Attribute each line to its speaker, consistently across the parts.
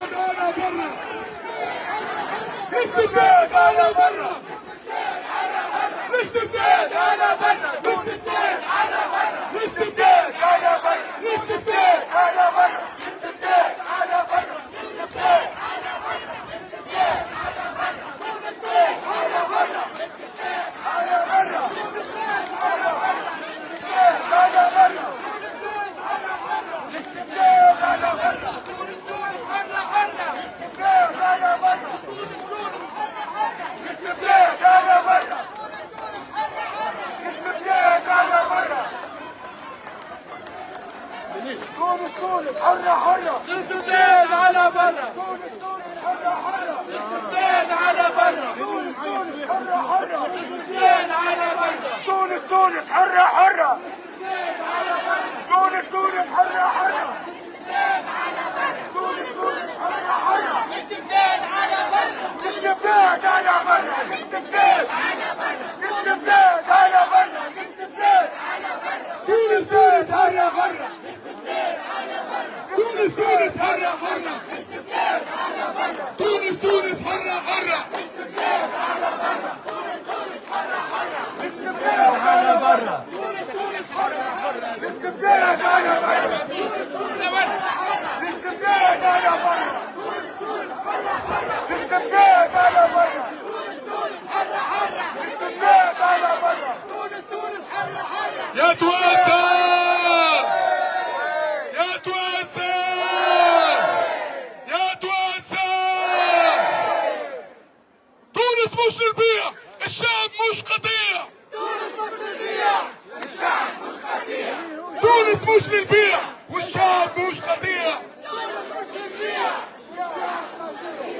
Speaker 1: على برا الاستبداد على برا الاستبداد على برا الاستبداد على برا الاستبداد على برا الاستبداد على برا الاستبداد على برا الاستبداد على برا الاستبداد على برا الاستبداد على برا الاستبداد على برا الاستبداد على برا الاستبداد على برا الاستبداد على برا تونس حرة حرة الاستبداد على برا تونس حرة حرة الاستبداد على برا تونس حرة حرة الاستبداد على برا تونس حرة حرة الاستبداد على برا تونس حرة حرة الاستبداد على برا تونس حرة حرة الاستبداد على برا الاستبداد على برا الاستبداد على برا الاستبداد على برا الاستبداد على برا تونس حرة حرة تونس حرة حرة الاستبداد على برا تونس حرة حرة الاستبداد على برا تونس حرة حرة الاستبداد على برا تونس حرة حرة الاستبداد على برا الاستبداد على برا تونس حرة حرة الاستبداد على برا تونس حرة حرة الاستبداد على برا تونس حرة حرة يا توانسة مش للبيع، الشعب مش قضية. تونس مش للبيع، الشعب مش قضية. تونس مش للبيع والشعب مش قضية. تونس مش للبيع، والشعب مش قضية.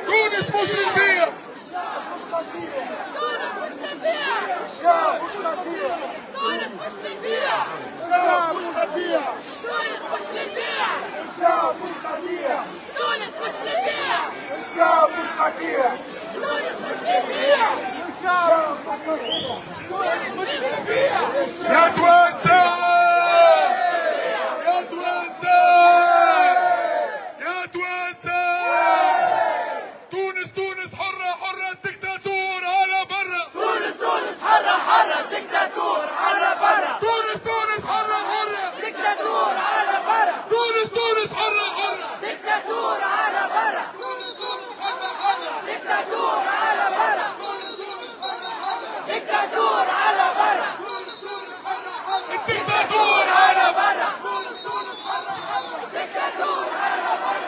Speaker 1: تونس مش للبيع، الشعب مش قضية. تونس مش للبيع، الشعب مش قضية. تونس مش للبيع، الشعب مش قضية. تونس مش للبيع، الشعب مش قضية. تونس مش للبيع، الشعب مش قضية. تونس مش للبيع، الشعب مش قضية. تونس مش للبيع. يا توانسة يا توانسة يا توانسة تونس حرة حرة الدكتاتور على برا تونس حرة حرة الدكتاتور على برا تونس حرة حرة الدكتاتور على برا تونس حرة حرة دكتاتور على برا دكتاتور على برا دكتاتور على برا الدكتاتور على برا الدكتاتور على برا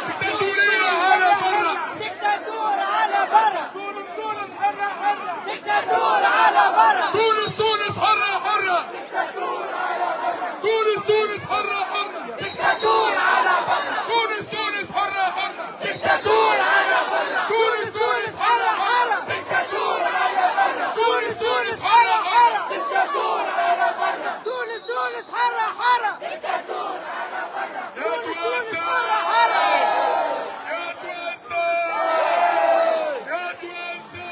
Speaker 1: دكتاتورية على برا دكتاتور على برا تونس حرة حرة دكتاتور على برا تونس حرة حرة دكتاتور على برا تونس حرة حرة دكتاتور على برا تونس حرة حرة دكتاتور على برا تونس حرة حرة دكتاتور على برا تونس حرة حرة دكتاتور على برا تونس حرة حرة دكتاتور على برا تونس حرة حرة يا توانسة يا توانسة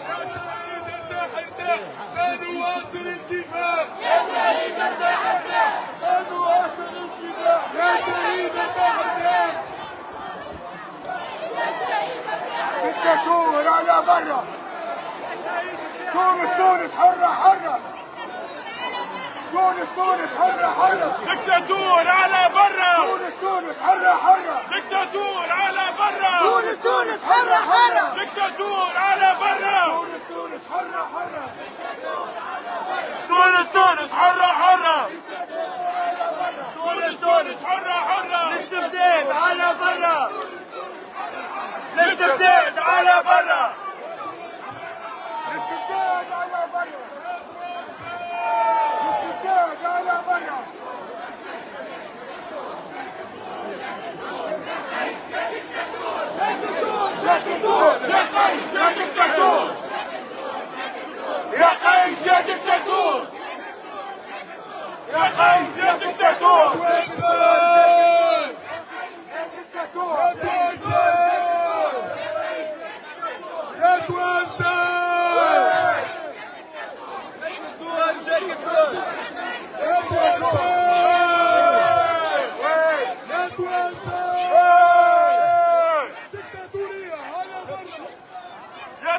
Speaker 1: يا شهيد ارتاح ارتاح سنواصل الكفاح يا شهيد ارتاح ارتاح سنواصل الكفاح يا شهيد ارتاح ارتاح يا شهيد ارتاح دكتاتور على برا تونس حرة حرة تونس حرة حرة دكتاتور على برا تونس حرة حرة دكتاتور على برا تونس حرة حرة دكتاتور على برا تونس حرة حرة تونس حرة حرة تونس حرة حرة الاستبداد على برا الاستبداد على برا الاستبداد على برا الاستبداد على برا يا دكتاتور يا قيس يا دكتاتور يا قيس يا دكتاتور يا قيس يا دكتاتور يا توانسة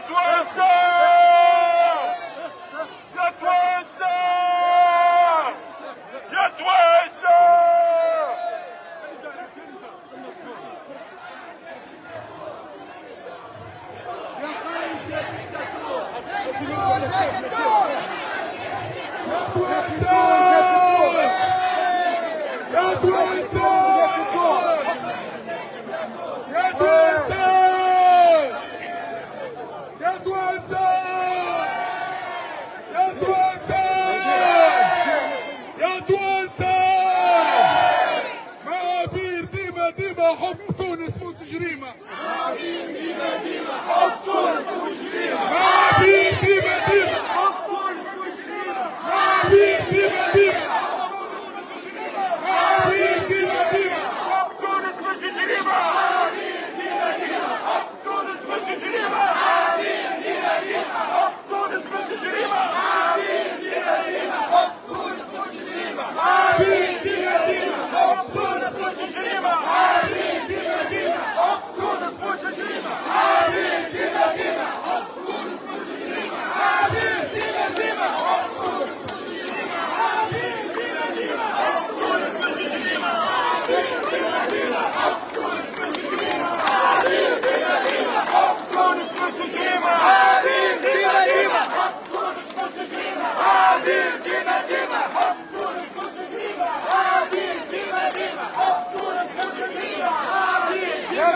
Speaker 2: توانسة يا توانسة يا توانسة
Speaker 1: حب تونس مش جريمة. معابير ديما ديما حب تونس مش جريمة. معابير ديما ديما حب تونس مش جريمة. معابير ديما ديما معابير ديما ديما حب تونس مش جريمة. معابير ديما ديما حب تونس مش جريمة. معابير ديما ديما حب تونس مش جريمة. معابير ديما ديما حب تونس مش جريمة. معابير ديما ديما حب تونس مش جريمة. يا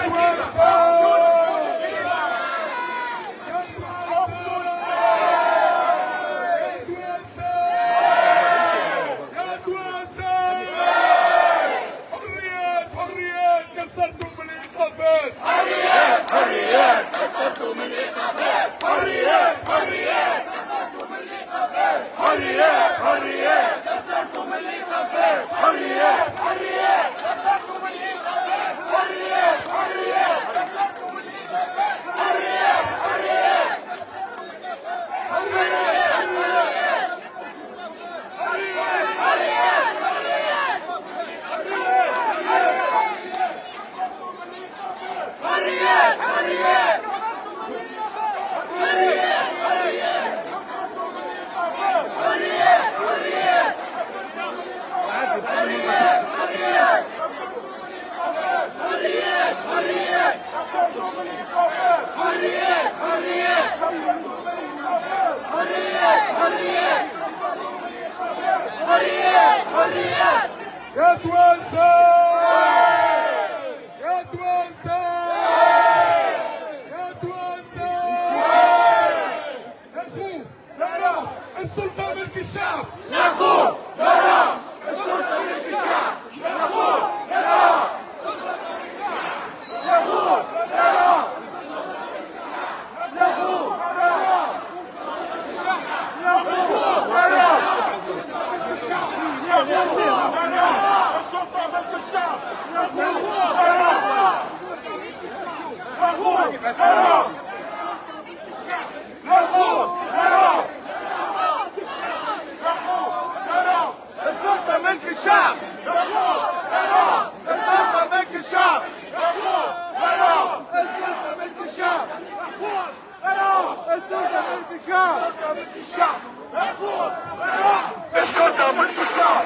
Speaker 1: توانسة يا توانسة يا توانسة نشوف نرى السلطة ملك الشعب. نشوف نرى السلطة ملك الشعب. نشوف نرى السلطة ملك الشعب. نشوف نرى نشوف نرى نشوف نرى السلطة ملك الشعب. السلطة ملك الشعب. السلطة ملك الشعب. السلطة ملك الشعب. السلطة ملك الشعب. السلطة ملك الشعب.